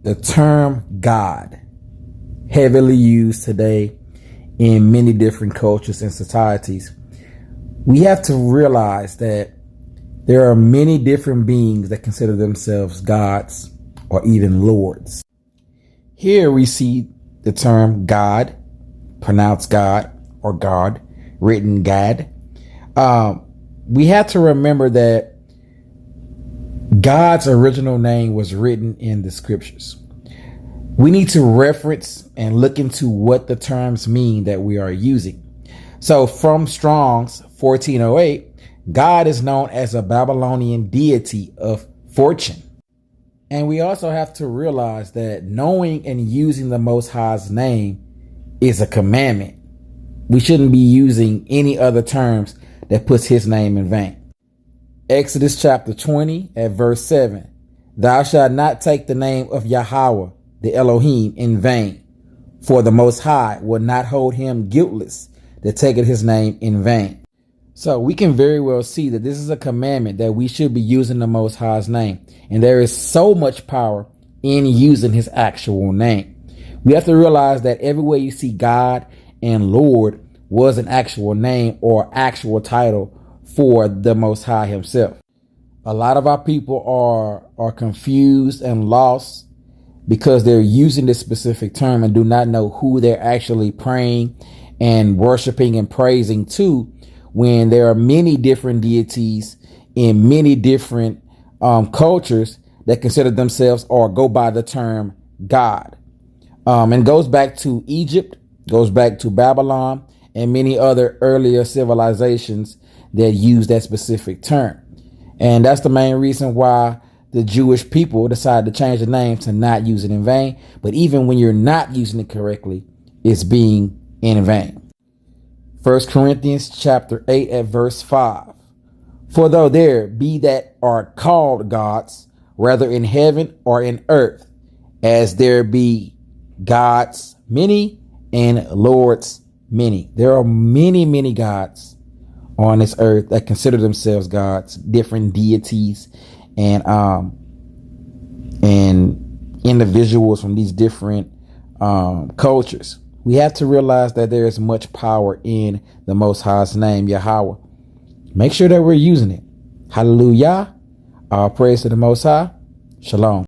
the term God, heavily used today in many different cultures and societies, we have to realize that there are many different beings that consider themselves gods or even lords. Here we see the term God, pronounced God or God, written Gad. We have to remember that God's original name was written in the scriptures. We need to reference and look into what the terms mean that we are using. So from Strong's 1408, God is known as a Babylonian deity of fortune. And we also have to realize that knowing and using the Most High's name is a commandment. We shouldn't be using any other terms that puts his name in vain. Exodus chapter 20 at verse 7. Thou shalt not take the name of Yahuah, the Elohim, in vain, for the Most High will not hold him guiltless that taketh his name in vain. So we can very well see that this is a commandment that we should be using the Most High's name. And there is so much power in using his actual name. We have to realize that everywhere you see God and Lord was an actual name or actual title for the Most High himself. A lot of our people are confused and lost because they're using this specific term and do not know who they're actually praying and worshiping and praising to, when there are many different deities in many different cultures that consider themselves or go by the term God. And goes back to Egypt, goes back to Babylon, and many other earlier civilizations that use that specific term. And that's the main reason why the Jewish people decided to change the name to not use it in vain. But even when you're not using it correctly, it's being in vain. 1 Corinthians chapter 8 at verse 5. For though there be that are called gods, whether in heaven or in earth, as there be gods many and lords many. There are many, many gods on this earth that consider themselves gods, different deities and individuals from these different cultures. We have to realize that there is much power in the Most High's name, Yahuah. Make sure that we're using it. Hallelujah. All praise to the Most High. Shalom.